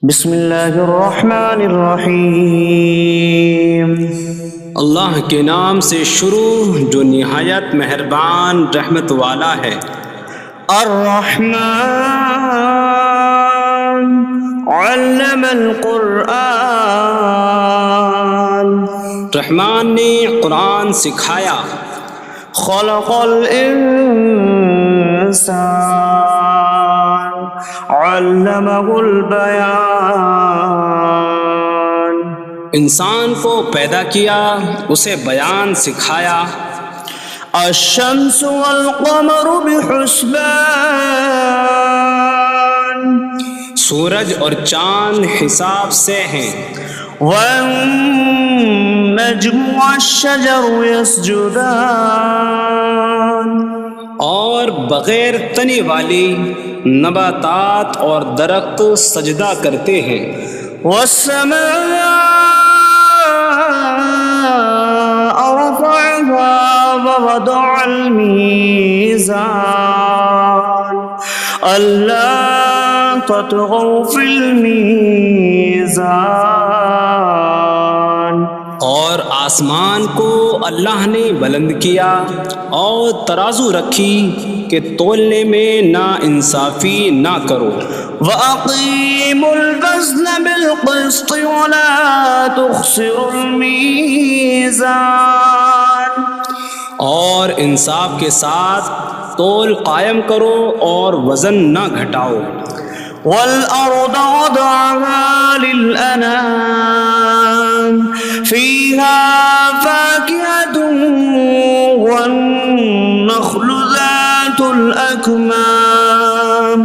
بسم اللہ الرحمن الرحیم۔ اللہ کے نام سے شروع جو نہایت مہربان رحمت والا ہے۔ الرحمن علم القرآن، رحمان نے قرآن سکھایا۔ خلق الانسان علمہ البیان، انسان کو پیدا کیا، اسے بیان سکھایا۔ الشمس والقمر بحسبان، سورج اور چاند حساب سے ہیں۔ والنجم والشجر يسجدان، اور بغیر تنے والی نباتات اور درخت سجدہ کرتے ہیں۔ والسماء رفعها ووضع الميزان ألا تطغوا في الميزان، اور آسمان کو اللہ نے بلند کیا اور ترازو رکھی کہ تولنے میں نا انصافی نہ کرو۔ وَأَقِيمُوا الْوَزْنَ بِالْقِسْطِ وَلَا تُخْسِرُوا الْمِيزَانَ، اور انصاف کے ساتھ تول قائم کرو اور وزن نہ گھٹاؤ۔ وَالْأَرْضَ وَضَعَهَا لِلْأَنَامِ فِيهَا فَاكِهَةٌ وَالنَّخْلُ ذَاتُ الْأَكْمَامِ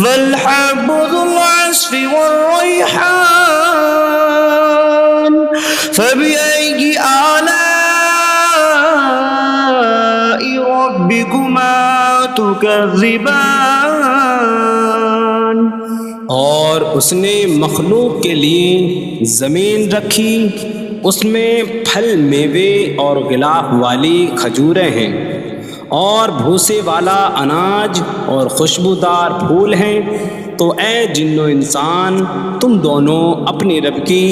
وَالْحَبُّ ذُو الْعَصْفِ وَالرَّيْحَانُ فَبِأَيِّ آلَاءِ رَبِّكُمَا تُكَذِّبَانِ، اور اس نے مخلوق کے لیے زمین رکھی، اس میں پھل میوے اور غلاف والی کھجوریں ہیں، اور بھوسے والا اناج اور خوشبودار پھول ہیں۔ تو اے جن و انسان، تم دونوں اپنی رب کی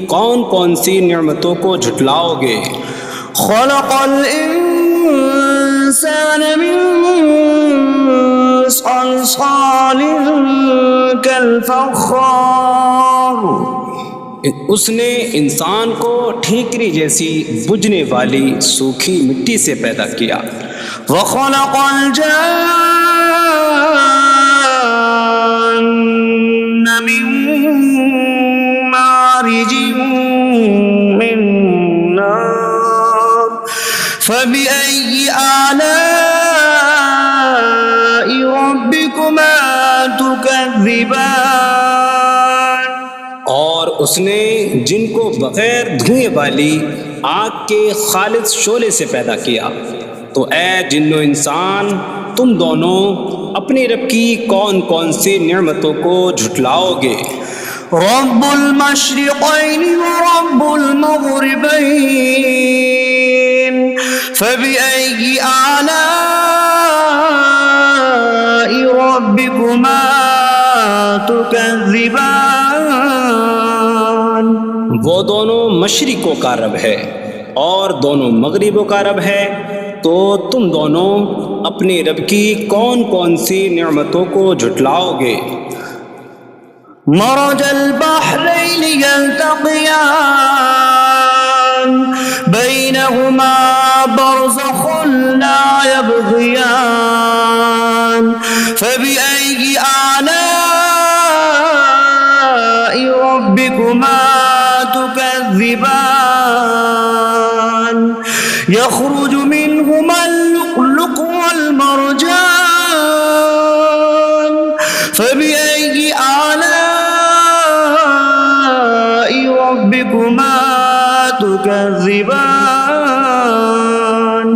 کون کون سی نعمتوں کو جھٹلاؤ گے؟ خلق الانسان من صلصال کالفخار، اس نے انسان کو ٹھیکری جیسی بجھنے والی سوکھی مٹی سے پیدا کیا۔ وخلق الجان من مارج من نار فبأي آلاء ربكما تكذبان، اور اس نے جن کو بغیر دھوئیں والی آگ کے خالص شعلے سے پیدا کیا۔ تو اے جن و انسان، تم دونوں اپنی رب کی کون کون سی نعمتوں کو جھٹلاؤ گے؟ رب المشرقین ورب المغربین فبأي آلاء ربكما تكذبان، وہ دونوں مشرقوں کا رب ہے اور دونوں مغربوں کا رب ہے، تو تم دونوں اپنی رب کی کون کون سی نعمتوں کو جھٹلاؤ گے؟ مرج البحرین یلتقیان بینہما برزخ لا یبغیان فبأي آلاء ربكما تكذبان، يخرج منهما اللؤلؤ والمرجان فبأي آلاء ربكما تكذبان،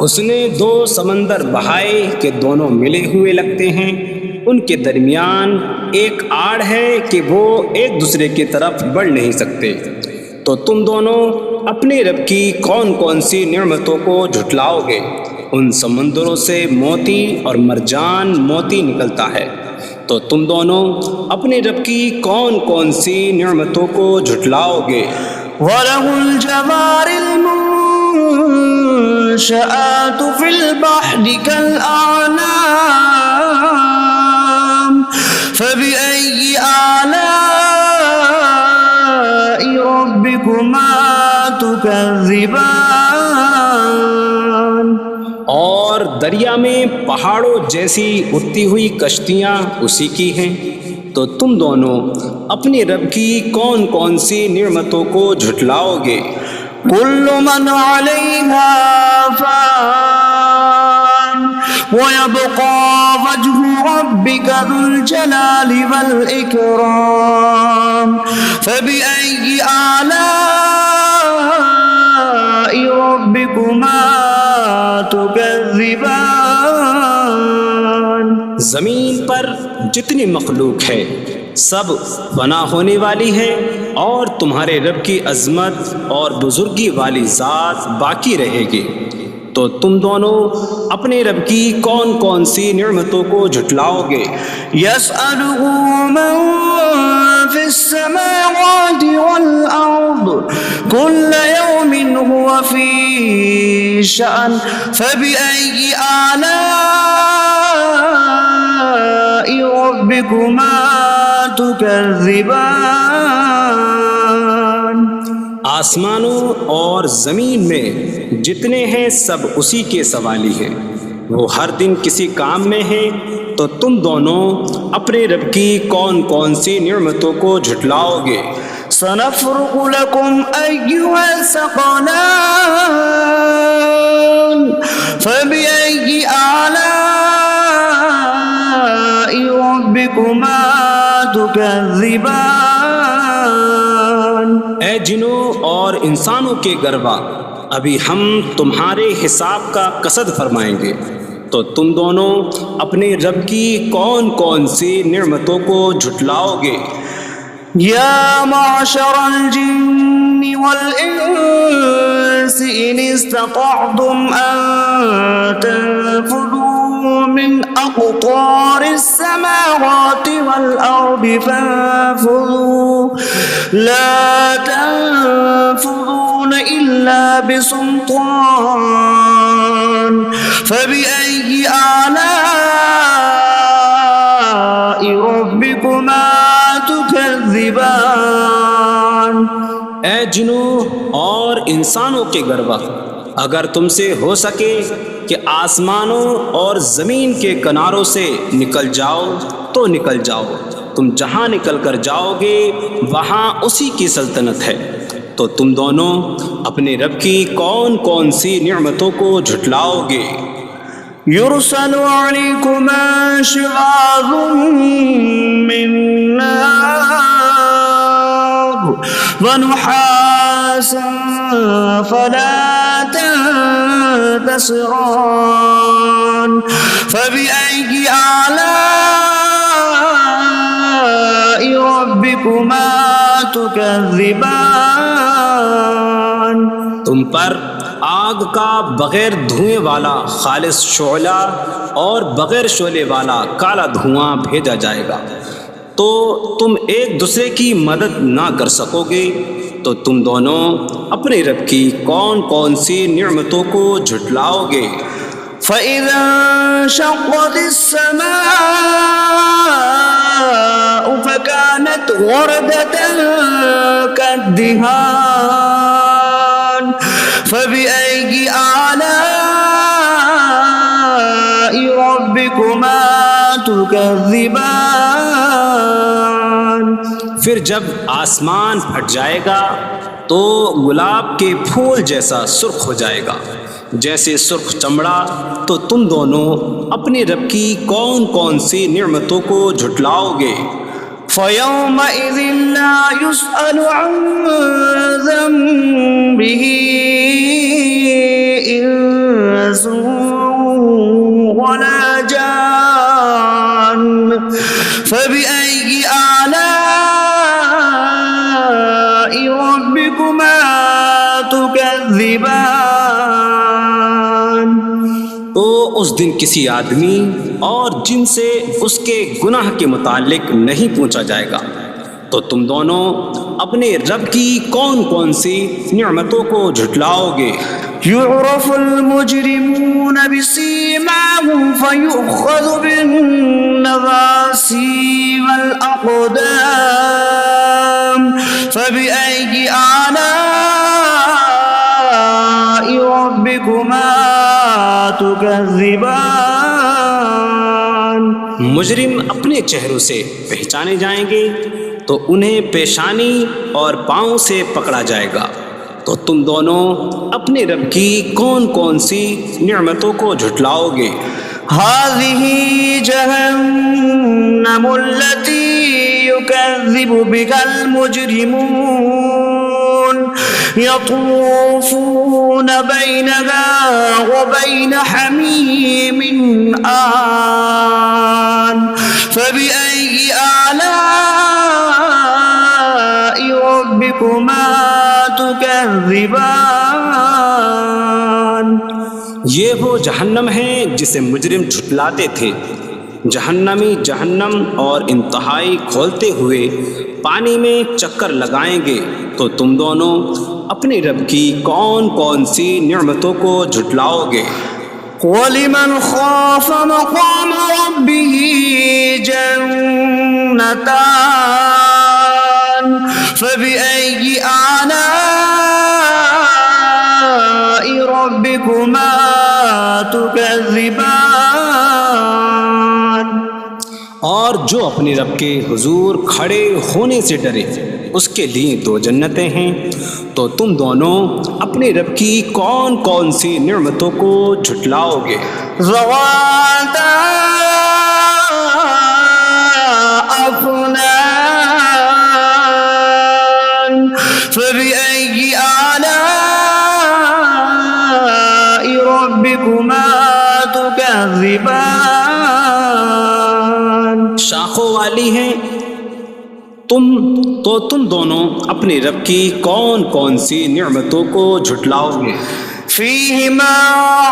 اس نے دو سمندر بہائے کہ دونوں ملے ہوئے لگتے ہیں، ان کے درمیان ایک آڑ ہے کہ وہ ایک دوسرے کی طرف بڑھ نہیں سکتے۔ تو تم دونوں اپنی رب کی کون کون سی نعمتوں کو جھٹلاؤ گے؟ ان سمندروں سے موتی اور مرجان موتی نکلتا ہے، تو تم دونوں اپنے رب کی کون کون سی نعمتوں کو جھٹلاؤ گے؟ وَلَهُ الْجَوَارِ الْمُنشَآتُ فِي الْبَحْرِ كَالْأَعْلَامِ فَبِأَيِّ آلَاءِ رَبِّكُمَا تُكَذِّبَانِ؟ اور دریا میں پہاڑوں جیسی اڑتی ہوئی کشتیاں اسی کی ہیں، تو تم دونوں اپنے رب کی کون کون سی نعمتوں کو جھٹلاؤ گے؟ كل من عليها فان ويبقى وجه ربك ذو الجلال والإكرام فبأي آلاء ربكما تكذبان؟ زمین پر جتنی مخلوق ہے سب فنا ہونے والی ہے، اور تمہارے رب کی عظمت اور بزرگی والی ذات باقی رہے گی، تو تم دونوں اپنے رب کی کون کون سی نعمتوں کو جھٹلاؤ گے؟ يسأله من في السماوات والأرض كل يوم هو في شأن فبأي آلاء ربكما تكذبان؟ آسمانوں اور زمین میں جتنے ہیں سب اسی کے سوالی ہیں، وہ ہر دن کسی کام میں ہیں، تو تم دونوں اپنے رب کی کون کون سی نعمتوں کو جھٹلاؤ گے؟ سنفرغ لكم أيها الثقلان فبأي آلاء ربكما تكذبان؟ اے جنوں اور انسانوں کے گروہ، ابھی ہم تمہارے حساب کا قصد فرمائیں گے، تو تم دونوں اپنے رب کی کون کون سی نعمتوں کو جھٹلاؤ گے؟ يا معشر الجن والإنس إن استطعتم أن تنفذوا من أقطار السماوات والأرض فانفذوا لا تنفذون إلا بسلطان فبأي آلاء ربكما تكذبان؟ اے جنوں اور انسانوں کے گروہ، اگر تم سے ہو سکے کہ آسمانوں اور زمین کے کناروں سے نکل جاؤ تو نکل جاؤ، تم جہاں نکل کر جاؤ گے وہاں اسی کی سلطنت ہے، تو تم دونوں اپنے رب کی کون کون سی نعمتوں کو جھٹلاؤ گے؟ يرسل عليكما شواظ من نار ونحاس فلا تنتصران فبأي آلاء ربكما تكذبان؟ تم پر آگ کا بغیر دھوئیں والا خالص شعلہ اور بغیر شعلے والا کالا دھواں بھیجا جائے گا، تو تم ایک دوسرے کی مدد نہ کر سکو گے، تو تم دونوں اپنے رب کی کون کون سی نعمتوں کو جھٹلاؤ گے؟ فَإِذَا انشَقَّتِ السَّمَاءُ فَكَانَتْ وَرْدَةً كَالدِّهَانِ فَبِأَيِّ آلَاءِ رَبِّكُمَا تُكَذِّبَانِ؟ پھر جب آسمان پھٹ جائے گا تو گلاب کے پھول جیسا سرخ ہو جائے گا جیسے سرخ چمڑا، تو تم دونوں اپنے رب کی کون کون سی نعمتوں کو جھٹلاؤ گے؟ فَيَوْمَئِذٍ لَا يُسْأَلُ عَنْ ذَنبِهِ إِنسٌ وَلَا جَانٌّ فَبِأَيِّ آلَاءِ رَبِّكُمَا تُكَذِّبَانِ؟ تو اس دن کسی آدمی اور جن سے اس کے گناہ کے متعلق نہیں پوچھا جائے گا۔ تو تم دونوں اپنے رب کی کون کون سی نعمتوں کو جھٹلاؤ گے؟ يعرف المجرمون بسيماهم فيؤخذ بالنواصي والأقدام فبأي آلاء ربكما تكذبان۔ مجرم اپنے چہروں سے پہچانے جائیں گے تو انہیں پیشانی اور پاؤں سے پکڑا جائے گا۔ تو تم دونوں اپنے رب کی کون کون سی نعمتوں کو جھٹلاؤ گے؟ هذه جهنم التي يكذب بها المجرمون يطوفون بينها وبين حميم آن فبأي آلاء ربكما تكذبان۔ یہ وہ جہنم ہے جسے مجرم جھٹلاتے تھے۔ جہنمی جہنم اور انتہائی کھولتے ہوئے پانی میں چکر لگائیں گے۔ تو تم دونوں اپنے رب کی کون کون سی نعمتوں کو جھٹلاؤ گے؟ وَلِمَنْ خَافَ مَقَامَ رَبِّهِ جَنَّتَانِ فَبِأَيِّ آلَاءِ رَبِّكُمَا تُكَذِّبَانِ۔ اور جو اپنے رب کے حضور کھڑے ہونے سے ڈرے اس کے لیے دو جنتیں ہیں۔ تو تم دونوں اپنے رب کی کون کون سی نعمتوں کو جھٹلاؤ گے؟ ذواتا أفنان فبأي آلاء ربكما تكذبان۔ شاخوں والی ہیں۔ تم دونوں اپنے رب کی کون کون سی نعمتوں کو جھٹلاؤ گے؟ فيهما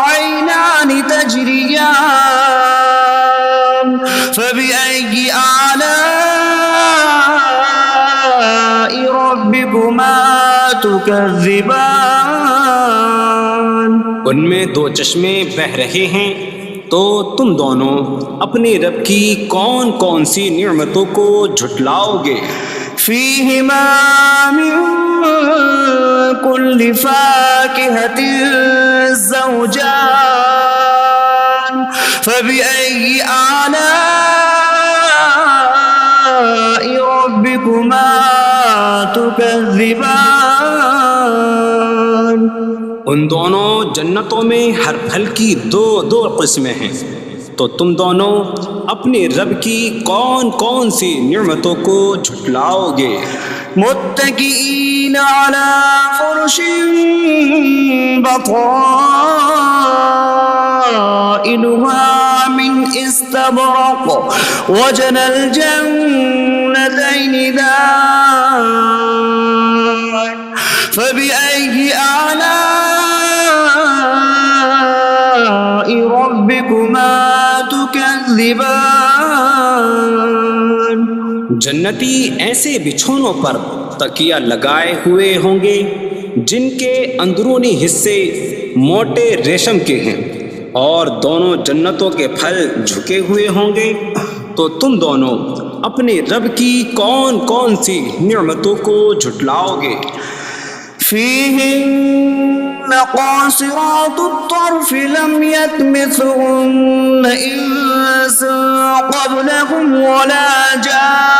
عينان تجريان فبأي آلاء ربكما تكذبان۔ ان میں دو چشمے بہہ رہے ہیں۔ تو تم دونوں اپنے رب کی کون کون سی نعمتوں کو جھٹلاؤ گے؟ فيهما من كل فاكهة زوجان فبأي آلاء ربكما تكذبان۔ ان دونوں جنتوں میں ہر پھل کی دو قسمیں ہیں۔ تو تم دونوں اپنے رب کی کون کون سی نعمتوں کو جھٹلاؤ گے؟ متكئين على فرش بطائنها من استبرق وجنى الجنتين دان فبأي آلاء ربكما تكذبان۔ جنتی ایسے بچھونوں پر تکیہ لگائے ہوئے ہوں گے جن کے اندرونی حصے موٹے ریشم کے ہیں، اور دونوں جنتوں کے پھل جھکے ہوئے ہوں گے۔ تو تم دونوں اپنے رب کی کون کون سی نعمتوں کو جھٹلاؤ گے؟ فيهن قاصرات الطرف لم يطمثهن إنس قبلهم ولا جان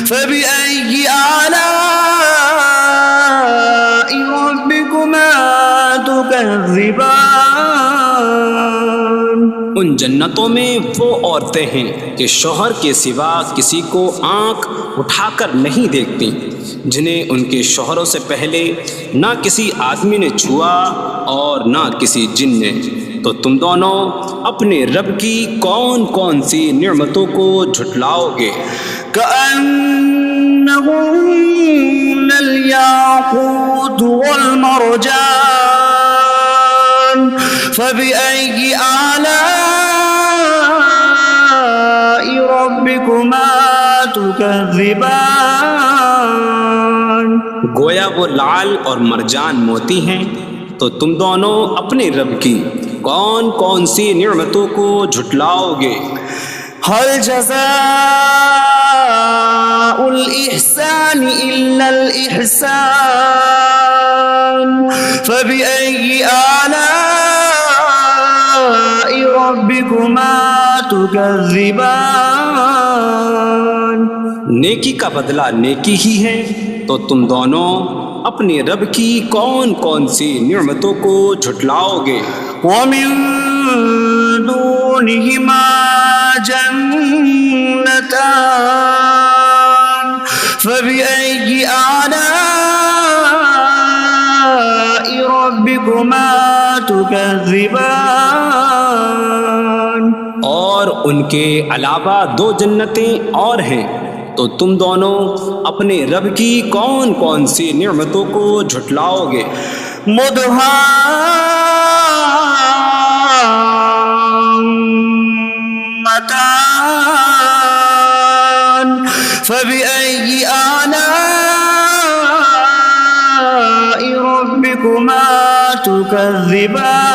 فبأي آلاء ربكما تكذبان۔ ان جنتوں میں وہ عورتیں ہیں کہ شوہر کے سوا کسی کو آنکھ اٹھا کر نہیں دیکھتی، جنہیں ان کے شوہروں سے پہلے نہ کسی آدمی نے چھوا اور نہ کسی جن نے۔ تو تم دونوں اپنے رب کی کون کون سی نعمتوں کو جھٹلاؤ گے؟ كأنهن الياقوت والمرجان فبأي آلاء ربكما تكذبان گویا وہ لعل اور مرجان موتی ہیں، تو تم دونوں اپنے رب کی کون کون سی نعمتوں کو جھٹلاؤ گے؟ هل جزاء الإحسان إلا الإحسان فبأي آلاء ربكما تكذبان نیکی کا بدلہ نیکی ہی ہے، تو تم دونوں اپنے رب کی کون کون سی نعمتوں کو جھٹلاؤ گے؟ ومن دونهما جنتان فبأي آلاء ربكما تكذبان اور ان کے علاوہ دو جنتیں اور ہیں، تو تم دونوں اپنے رب کی کون کون سی نعمتوں کو جھٹلاؤ گے؟ مدهامتان فبأي آلاء ربكما تكذبان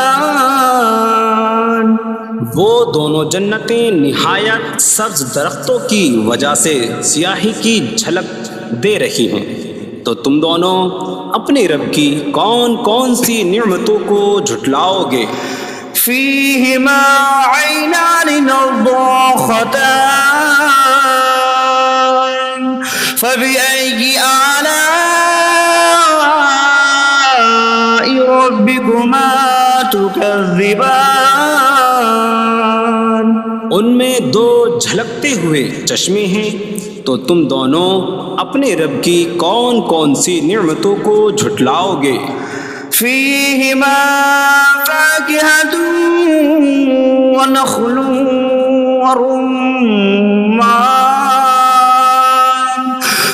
وہ دونوں جنتیں نہایت سبز درختوں کی وجہ سے سیاہی کی جھلک دے رہی ہیں، تو تم دونوں اپنے رب کی کون کون سی نعمتوں کو جھٹلاؤ گے؟ فيهما عينان نضاختان فبأي آلاء ربكما تكذبان ان میں دو جھلکتے ہوئے چشمے ہیں، تو تم دونوں اپنے رب کی کون کون سی نعمتوں کو جھٹلاؤ گے؟ فيهما فاكهة ونخل ورمان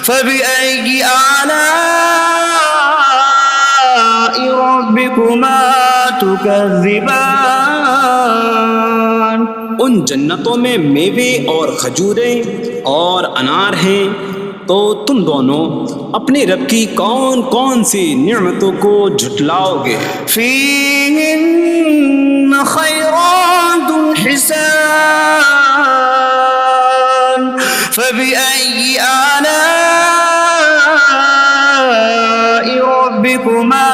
فبأي آلاء ربكما تكذبان ان جنتوں میں میوے اور کھجوریں اور انار ہیں، تو تم دونوں اپنے رب کی کون کون سی نعمتوں کو جھٹلاؤ گے؟ فيهن خيرات حسان فبأي آلاء ربكما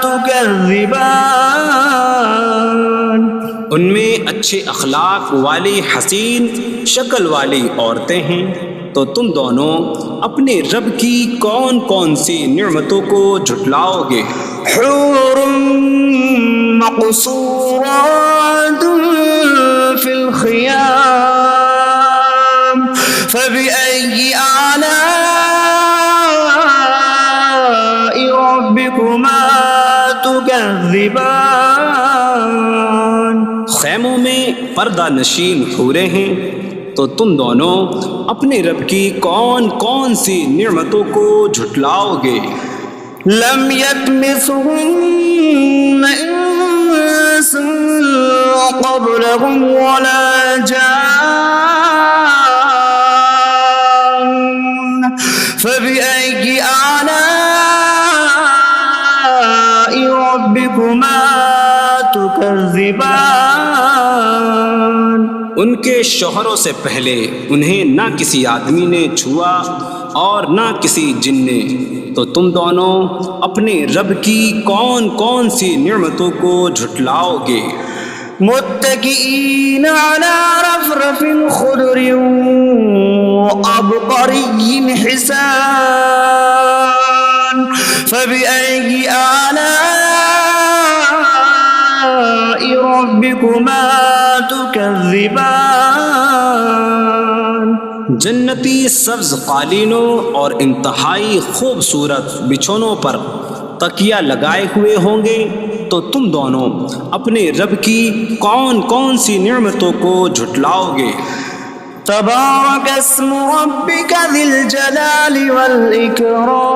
تكذبان ان میں اچھے اخلاق والی حسین شکل والی عورتیں ہیں، تو تم دونوں اپنے رب کی کون کون سی نعمتوں کو جھٹلاؤ گے؟ حور مقصورات في الخيام فبأي آلاء ربكما تكذبان خیموں میں پردہ نشین حوریں ہیں، تو تم دونوں اپنے رب کی کون کون سی نعمتوں کو جھٹلاؤ گے؟ لم يطمثهن انس قبلهم ولا جان فبأي آلاء ربكما تكذبان ان کے شوہروں سے پہلے انہیں نہ کسی آدمی نے چھوا اور نہ کسی جن نے، تو تم دونوں اپنے رب کی کون کون سی نعمتوں کو جھٹلاؤ گے؟ متكئين على رفرف خضر وعبقري حسان فبأي آلاء ربكما تكذبان جنتی سبز قالینوں اور انتہائی خوبصورت بچھونوں پر تکیہ لگائے ہوئے ہوں گے، تو تم دونوں اپنے رب کی کون کون سی نعمتوں کو جھٹلاؤ گے؟ تبارك اسم ربك ذي الجلال والإكرام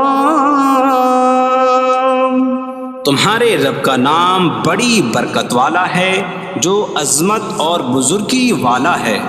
تمہارے رب کا نام بڑی برکت والا ہے جو عظمت اور بزرگی والا ہے۔